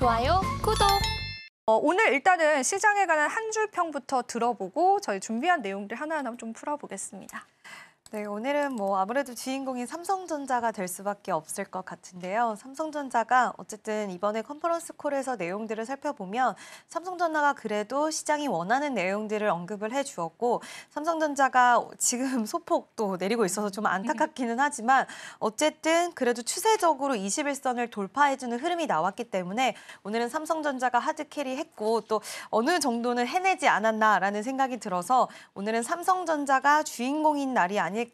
좋아요, 구독! 오늘 일단은 시장에 관한 한 줄 평부터 들어보고 저희 준비한 내용들 하나하나 좀 풀어보겠습니다. 네, 오늘은 아무래도 주인공인 삼성전자가 될 수밖에 없을 것 같은데요. 삼성전자가 어쨌든 이번에 컨퍼런스 콜에서 내용들을 살펴보면 삼성전자가 그래도 시장이 원하는 내용들을 언급을 해주었고 삼성전자가 지금 소폭도 내리고 있어서 좀 안타깝기는 하지만 어쨌든 그래도 추세적으로 21선을 돌파해주는 흐름이 나왔기 때문에 오늘은 삼성전자가 하드캐리했고 또 어느 정도는 해내지 않았나라는 생각이 들어서 오늘은 삼성전자가 주인공인 날이 아닐까라고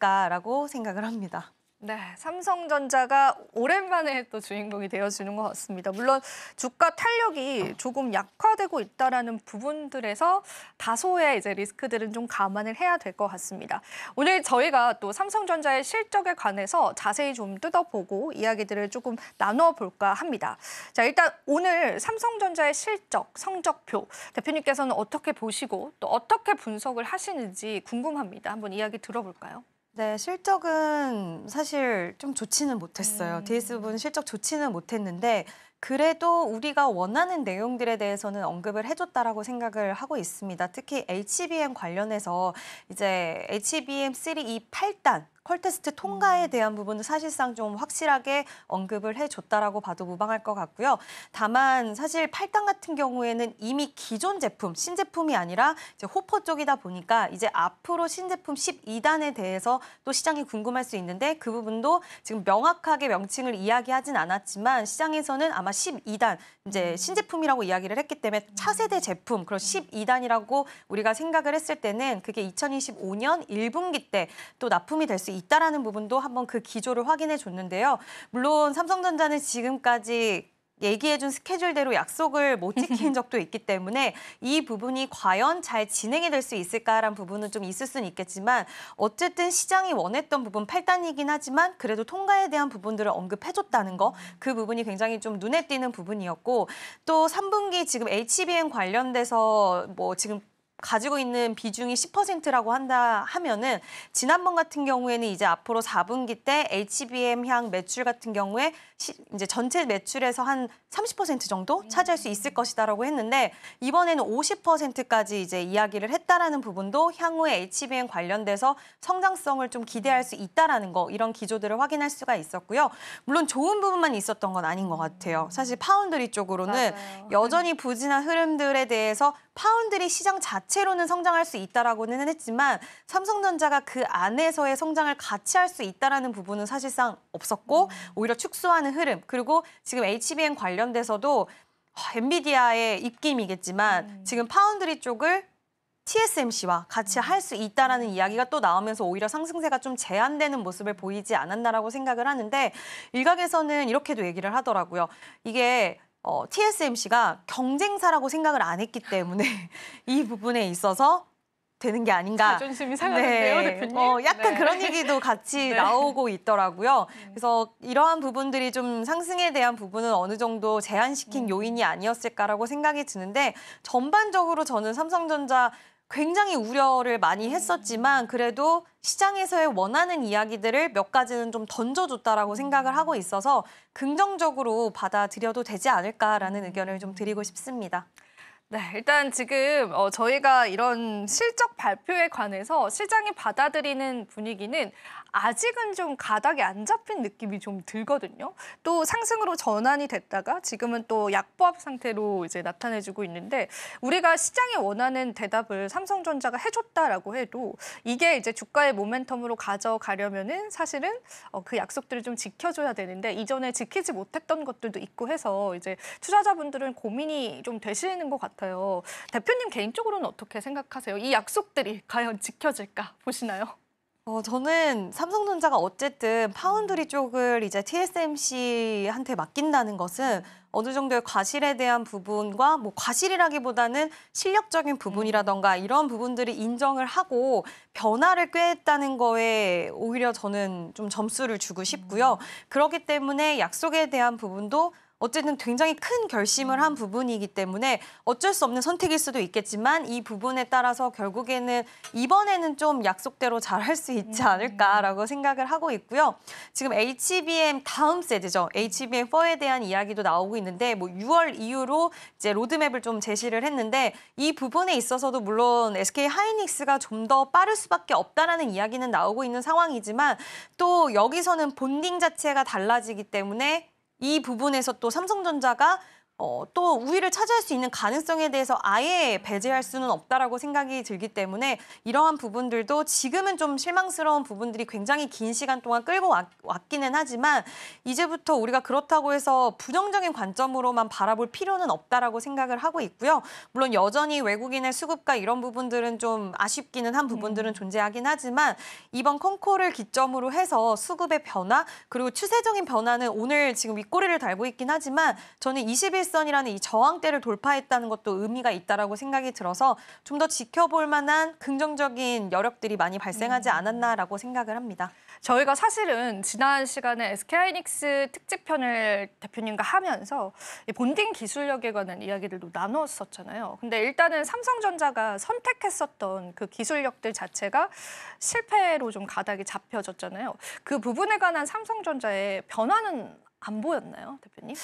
생각을 합니다. 네, 삼성전자가 오랜만에 또 주인공이 되어주는 것 같습니다. 물론 주가 탄력이 조금 약화되고 있다라는 부분들에서 다소의 이제 리스크들은 좀 감안을 해야 될 것 같습니다. 오늘 저희가 또 삼성전자의 실적에 관해서 자세히 좀 뜯어보고 이야기들을 조금 나눠볼까 합니다. 자, 일단 오늘 삼성전자의 실적, 성적표 대표님께서는 어떻게 보시고 또 어떻게 분석을 하시는지 궁금합니다. 한번 이야기 들어볼까요? 네, 실적은 사실 좀 좋지는 못했어요. DS부분 실적 좋지는 못했는데 그래도 우리가 원하는 내용들에 대해서는 언급을 해줬다라고 생각을 하고 있습니다. 특히 HBM 관련해서 이제 HBM3 이 8단 컬 테스트 통과에 대한 부분은 사실상 좀 확실하게 언급을 해줬다라고 봐도 무방할 것 같고요. 다만 사실 8단 같은 경우에는 이미 기존 제품, 신제품이 아니라 이제 호퍼 쪽이다 보니까 이제 앞으로 신제품 12단에 대해서 또 시장이 궁금할 수 있는데 그 부분도 지금 명확하게 명칭을 이야기하진 않았지만 시장에서는 아마 12단 이제 신제품이라고 이야기를 했기 때문에 차세대 제품 그런 12단이라고 우리가 생각을 했을 때는 그게 2025년 1분기 때 또 납품이 될 수 있다라는 부분도 한번 그 기조를 확인해 줬는데요. 물론 삼성전자는 지금까지 얘기해준 스케줄대로 약속을 못 지킨 적도 있기 때문에 이 부분이 과연 잘 진행이 될 수 있을까라는 부분은 좀 있을 수는 있겠지만 어쨌든 시장이 원했던 부분 8단이긴 하지만 그래도 통과에 대한 부분들을 언급해줬다는 거 그 부분이 굉장히 좀 눈에 띄는 부분이었고 또 3분기 지금 HBM 관련돼서 지금 가지고 있는 비중이 10%라고 한다 하면은 지난번 같은 경우에는 이제 앞으로 4분기 때 HBM 향 매출 같은 경우에 이제 전체 매출에서 한 30% 정도 차지할 수 있을 것이다라고 했는데 이번에는 50%까지 이제 이야기를 했다라는 부분도 향후에 HBM 관련돼서 성장성을 좀 기대할 수 있다라는 거 이런 기조들을 확인할 수가 있었고요. 물론 좋은 부분만 있었던 건 아닌 것 같아요. 사실 파운드리 쪽으로는 맞아요. 여전히 부진한 흐름들에 대해서 파운드리 시장 자체로는 성장할 수 있다라고는 했지만 삼성전자가 그 안에서의 성장을 같이 할 수 있다라는 부분은 사실상 없었고 오히려 축소하는 흐름 그리고 지금 HBM 관련돼서도 엔비디아의 입김이겠지만 지금 파운드리 쪽을 TSMC와 같이 할 수 있다라는 이야기가 또 나오면서 오히려 상승세가 좀 제한되는 모습을 보이지 않았나라고 생각을 하는데 일각에서는 이렇게도 얘기를 하더라고요. 이게 TSMC가 경쟁사라고 생각을 안 했기 때문에 이 부분에 있어서 되는 게 아닌가. 자존심이 상하는데요, 대표님? 약간 네. 그런 얘기도 같이 네. 나오고 있더라고요. 그래서 이러한 부분들이 좀 상승에 대한 부분은 어느 정도 제한시킨 요인이 아니었을까라고 생각이 드는데 전반적으로 저는 삼성전자 굉장히 우려를 많이 했었지만 그래도 시장에서의 원하는 이야기들을 몇 가지는 좀 던져줬다라고 생각을 하고 있어서 긍정적으로 받아들여도 되지 않을까라는 의견을 좀 드리고 싶습니다. 네, 일단 지금 저희가 이런 실적 발표에 관해서 시장이 받아들이는 분위기는 아직은 좀 가닥이 안 잡힌 느낌이 좀 들거든요. 또 상승으로 전환이 됐다가 지금은 또 약보합 상태로 이제 나타내주고 있는데 우리가 시장이 원하는 대답을 삼성전자가 해줬다라고 해도 이게 이제 주가의 모멘텀으로 가져가려면은 사실은 그 약속들을 좀 지켜줘야 되는데 이전에 지키지 못했던 것들도 있고 해서 이제 투자자분들은 고민이 좀 되시는 것 같아요. 대표님 개인적으로는 어떻게 생각하세요? 이 약속들이 과연 지켜질까 보시나요? 저는 삼성전자가 어쨌든 파운드리 쪽을 이제 TSMC한테 맡긴다는 것은 어느 정도의 과실에 대한 부분과 과실이라기보다는 실력적인 부분이라던가 이런 부분들을 인정을 하고 변화를 꾀했다는 거에 오히려 저는 좀 점수를 주고 싶고요. 그렇기 때문에 약속에 대한 부분도 어쨌든 굉장히 큰 결심을 한 부분이기 때문에 어쩔 수 없는 선택일 수도 있겠지만 이 부분에 따라서 결국에는 이번에는 좀 약속대로 잘할 수 있지 않을까라고 생각을 하고 있고요. 지금 HBM 다음 세대죠. HBM4에 대한 이야기도 나오고 있는데 뭐 6월 이후로 이제 로드맵을 좀 제시를 했는데 이 부분에 있어서도 물론 SK 하이닉스가 좀 더 빠를 수밖에 없다라는 이야기는 나오고 있는 상황이지만 또 여기서는 본딩 자체가 달라지기 때문에 이 부분에서 또 삼성전자가 또 우위를 차지할 수 있는 가능성에 대해서 아예 배제할 수는 없다라고 생각이 들기 때문에 이러한 부분들도 지금은 좀 실망스러운 부분들이 굉장히 긴 시간 동안 끌고 왔기는 하지만 이제부터 우리가 그렇다고 해서 부정적인 관점으로만 바라볼 필요는 없다라고 생각을 하고 있고요. 물론 여전히 외국인의 수급과 이런 부분들은 좀 아쉽기는 한 부분들은 존재하긴 하지만 이번 콩콜을 기점으로 해서 수급의 변화 그리고 추세적인 변화는 오늘 지금 윗꼬리를 달고 있긴 하지만 저는 21선이라는 이 저항대를 돌파했다는 것도 의미가 있다라고 생각이 들어서 좀 더 지켜볼 만한 긍정적인 여력들이 많이 발생하지 않았나라고 생각을 합니다. 저희가 사실은 지난 시간에 SK하이닉스 특집편을 대표님과 하면서 이 본딩 기술력에 관한 이야기들도 나눴었잖아요. 근데 일단은 삼성전자가 선택했었던 그 기술력들 자체가 실패로 좀 가닥이 잡혀졌잖아요. 그 부분에 관한 삼성전자의 변화는 안 보였나요, 대표님?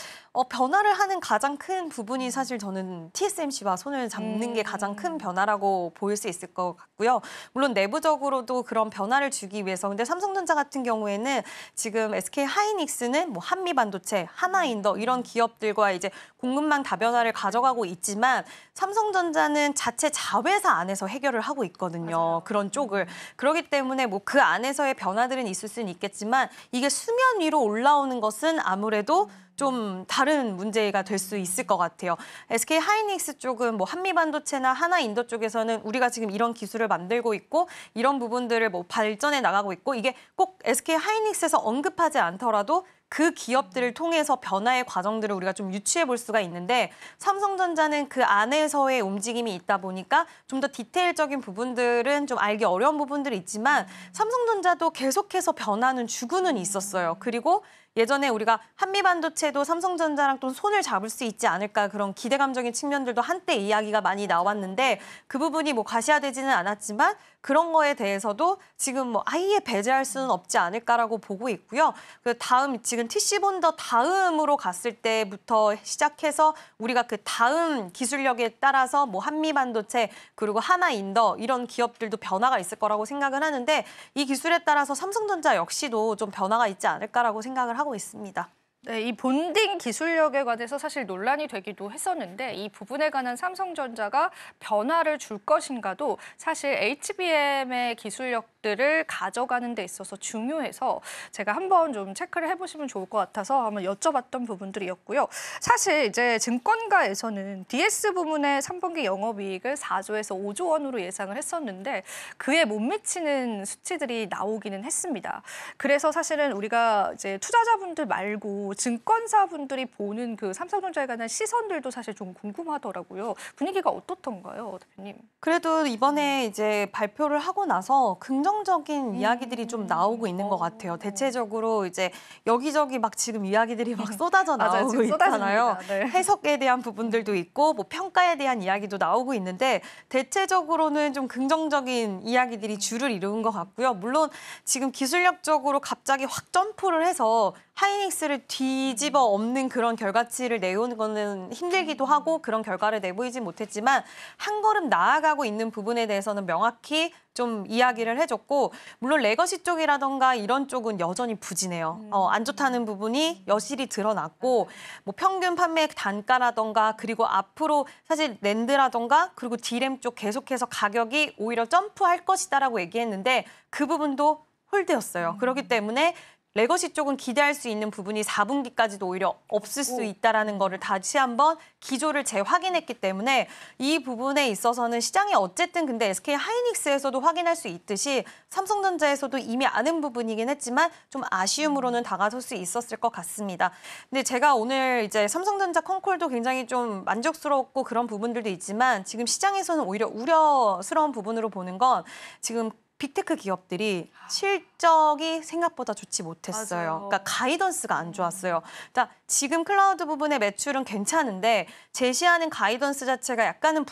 변화를 하는 가장 큰 부분이 사실 저는 TSMC와 손을 잡는 게 가장 큰 변화라고 보일 수 있을 것 같고요. 물론 내부적으로도 그런 변화를 주기 위해서 근데 삼성전자 같은 경우에는 지금 SK 하이닉스는 뭐 한미반도체, 하나인더 이런 기업들과 이제 공급망 다변화를 가져가고 있지만 삼성전자는 자체 자회사 안에서 해결을 하고 있거든요. 맞아요. 그런 쪽을. 그렇기 때문에 뭐 그 안에서의 변화들은 있을 수는 있겠지만 이게 수면 위로 올라오는 것은 아무래도 좀 다른 문제가 될 수 있을 것 같아요. SK 하이닉스 쪽은 뭐 한미반도체나 하나인더 쪽에서는 우리가 지금 이런 기술을 만들고 있고 이런 부분들을 뭐 발전해 나가고 있고 이게 꼭 SK 하이닉스에서 언급하지 않더라도 그 기업들을 통해서 변화의 과정들을 우리가 좀 유추해 볼 수가 있는데 삼성전자는 그 안에서의 움직임이 있다 보니까 좀 더 디테일적인 부분들은 좀 알기 어려운 부분들이 있지만 삼성전자도 계속해서 변화는 주고는 있었어요. 그리고 예전에 우리가 한미반도체도 삼성전자랑 또 손을 잡을 수 있지 않을까 그런 기대감적인 측면들도 한때 이야기가 많이 나왔는데 그 부분이 뭐 가시화되지는 않았지만 그런 거에 대해서도 지금 뭐 아예 배제할 수는 없지 않을까라고 보고 있고요. 그 다음 지금 TC본더 다음으로 갔을 때부터 시작해서 우리가 그 다음 기술력에 따라서 뭐 한미반도체 그리고 하나인더 이런 기업들도 변화가 있을 거라고 생각을 하는데 이 기술에 따라서 삼성전자 역시도 좀 변화가 있지 않을까라고 생각을 하고 있습니다. 네, 이 본딩 기술력에 관해서 사실 논란이 되기도 했었는데 이 부분에 관한 삼성전자가 변화를 줄 것인가도 사실 HBM의 기술력들을 가져가는 데 있어서 중요해서 제가 한번 좀 체크를 해보시면 좋을 것 같아서 한번 여쭤봤던 부분들이었고요. 사실 이제 증권가에서는 DS 부문의 3분기 영업이익을 4조에서 5조 원으로 예상을 했었는데 그에 못 미치는 수치들이 나오기는 했습니다. 그래서 사실은 우리가 이제 투자자분들 말고 증권사분들이 보는 그 삼성전자에 관한 시선들도 사실 좀 궁금하더라고요. 분위기가 어떻던가요, 대표님? 그래도 이번에 이제 발표를 하고 나서 긍정적인 이야기들이 좀 나오고 있는 것 같아요. 대체적으로 이제 여기저기 막 지금 이야기들이 막 쏟아져 맞아요, 나오고 지금 있잖아요. 쏟아집니다. 네. 해석에 대한 부분들도 있고 뭐 평가에 대한 이야기도 나오고 있는데 대체적으로는 좀 긍정적인 이야기들이 주를 이루는 것 같고요. 물론 지금 기술력적으로 갑자기 확 점프를 해서 하이닉스를 뒤집어 엎는 그런 결과치를 내오는 거는 힘들기도 하고 그런 결과를 내보이지 못했지만 한 걸음 나아가고 있는 부분에 대해서는 명확히 좀 이야기를 해줬고 물론 레거시 쪽이라던가 이런 쪽은 여전히 부진해요. 안 좋다는 부분이 여실히 드러났고 뭐 평균 판매 단가라던가 그리고 앞으로 사실 낸드라던가 그리고 D램 쪽 계속해서 가격이 오히려 점프할 것이다라고 얘기했는데 그 부분도 홀드였어요. 그렇기 때문에 레거시 쪽은 기대할 수 있는 부분이 4분기까지도 오히려 없을 수 있다라는 거를 다시 한번 기조를 재확인했기 때문에 이 부분에 있어서는 시장이 어쨌든 근데 SK 하이닉스에서도 확인할 수 있듯이 삼성전자에서도 이미 아는 부분이긴 했지만 좀 아쉬움으로는 다가설 수 있었을 것 같습니다. 근데 제가 오늘 이제 삼성전자 콩콜도 굉장히 좀 만족스럽고 그런 부분들도 있지만 지금 시장에서는 오히려 우려스러운 부분으로 보는 건 지금 빅테크 기업들이 실적이 생각보다 좋지 못했어요. 맞아요. 그러니까 가이던스가 안 좋았어요. 그러니까 지금 클라우드 부분의 매출은 괜찮은데 제시하는 가이던스 자체가 약간은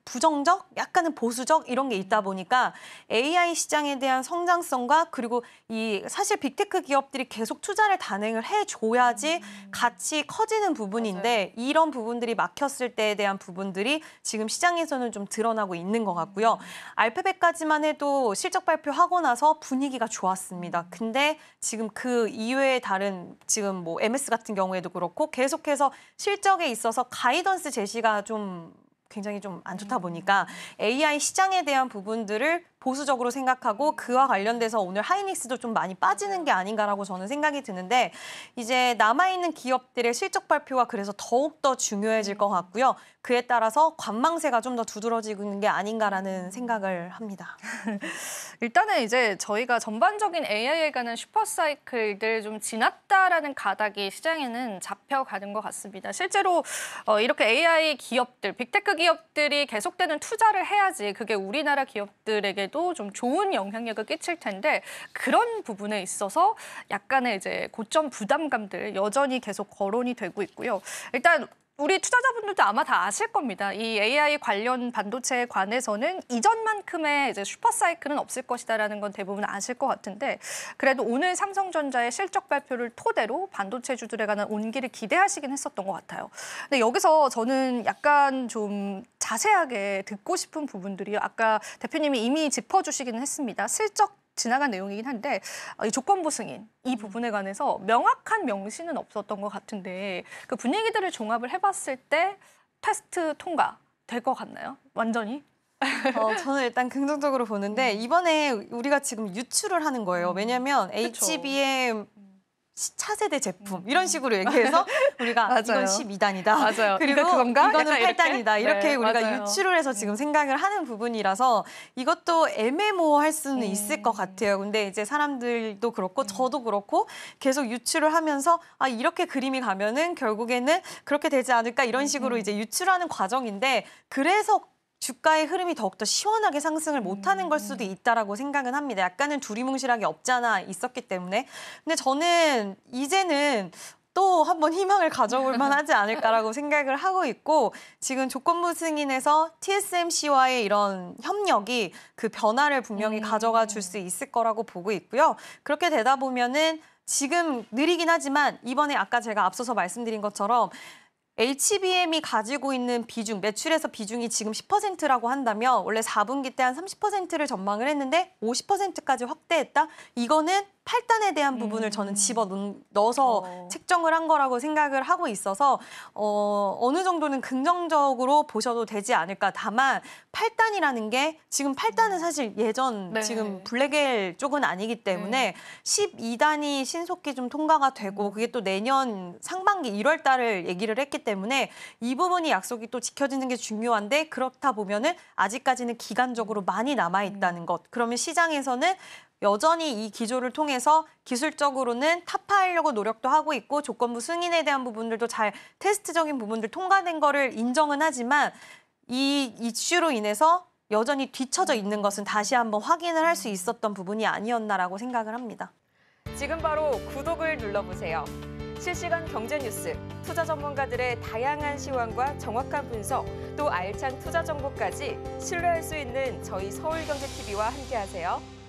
부정적, 약간은 보수적 이런 게 있다 보니까 AI 시장에 대한 성장성과 그리고 이 사실 빅테크 기업들이 계속 투자를 단행을 해줘야지 같이 커지는 부분인데 이런 부분들이 막혔을 때에 대한 부분들이 지금 시장에서는 좀 드러나고 있는 것 같고요. 알파벳까지만 해도 실적 발표하고 나서 분위기가 좋았습니다. 근데 지금 그 이외의 다른 지금 뭐 MS 같은 경우에도 그렇고 계속해서 실적에 있어서 가이던스 제시가 좀 굉장히 좀 안 좋다 보니까 AI 시장에 대한 부분들을 보수적으로 생각하고 그와 관련돼서 오늘 하이닉스도 좀 많이 빠지는 게 아닌가라고 저는 생각이 드는데 이제 남아있는 기업들의 실적 발표가 그래서 더욱더 중요해질 것 같고요. 그에 따라서 관망세가 좀 더 두드러지는 게 아닌가라는 생각을 합니다. 일단은 이제 저희가 전반적인 AI에 관한 슈퍼사이클들 좀 지났다라는 가닥이 시장에는 잡혀가는 것 같습니다. 실제로 이렇게 AI 기업들, 빅테크 기업들이 계속되는 투자를 해야지 그게 우리나라 기업들에게도 좀 좋은 영향력을 끼칠 텐데 그런 부분에 있어서 약간의 이제 고점 부담감들 여전히 계속 거론이 되고 있고요. 일단 우리 투자자분들도 아마 다 아실 겁니다. 이 AI 관련 반도체에 관해서는 이전만큼의 이제 슈퍼사이클은 없을 것이다라는 건 대부분 아실 것 같은데 그래도 오늘 삼성전자의 실적 발표를 토대로 반도체주들에 관한 온기를 기대하시긴 했었던 것 같아요. 근데 여기서 저는 약간 좀 자세하게 듣고 싶은 부분들이 아까 대표님이 이미 짚어주시기는 했습니다. 실적 지나간 내용이긴 한데 이 조건부 승인 이 부분에 관해서 명확한 명시는 없었던 것 같은데 그 분위기들을 종합을 해봤을 때 테스트 통과 될 것 같나요? 완전히? 저는 일단 긍정적으로 보는데 이번에 우리가 지금 유출을 하는 거예요. 왜냐하면 그쵸. HBM 차세대 제품 이런 식으로 얘기해서 우리가 맞아요. 이건 12단이다. 맞아요. 그리고 그러니까 그건가? 이거는 약간 이렇게? 8단이다. 이렇게 네, 우리가 맞아요. 유출을 해서 지금 생각을 하는 부분이라서 이것도 애매모호할 수는 있을 것 같아요. 근데 이제 사람들도 그렇고 저도 그렇고 계속 유출을 하면서 아 이렇게 그림이 가면은 결국에는 그렇게 되지 않을까 이런 식으로 이제 유출하는 과정인데 그래서 주가의 흐름이 더욱더 시원하게 상승을 못하는 걸 수도 있다라고 생각은 합니다. 약간은 두리뭉실하게 없잖아 있었기 때문에. 근데 저는 이제는 또 한번 희망을 가져볼 만하지 않을까라고 생각을 하고 있고 지금 조건부 승인에서 TSMC와의 이런 협력이 그 변화를 분명히 가져가 줄 수 있을 거라고 보고 있고요. 그렇게 되다 보면은 지금 느리긴 하지만 이번에 아까 제가 앞서서 말씀드린 것처럼 HBM이 가지고 있는 비중, 매출에서 비중이 지금 10%라고 한다면 원래 4분기 때 한 30%를 전망을 했는데 50%까지 확대했다? 이거는 8단에 대한 부분을 저는 집어넣어서 책정을 한 거라고 생각을 하고 있어서 어느 정도는 긍정적으로 보셔도 되지 않을까. 다만 8단이라는 게 지금 8단은 사실 예전 네. 지금 블랙엘 쪽은 아니기 때문에 12단이 신속히 좀 통과가 되고 그게 또 내년 상반기 1월 달을 얘기를 했기 때문에 이 부분이 약속이 또 지켜지는 게 중요한데 그렇다 보면은 아직까지는 기간적으로 많이 남아있다는 것. 그러면 시장에서는 여전히 이 기조를 통해서 기술적으로는 타파하려고 노력도 하고 있고 조건부 승인에 대한 부분들도 잘 테스트적인 부분들 통과된 거를 인정은 하지만 이 이슈로 인해서 여전히 뒤처져 있는 것은 다시 한번 확인을 할 수 있었던 부분이 아니었나라고 생각을 합니다. 지금 바로 구독을 눌러보세요. 실시간 경제 뉴스, 투자 전문가들의 다양한 시황과 정확한 분석, 또 알찬 투자 정보까지 신뢰할 수 있는 저희 서울경제TV와 함께하세요.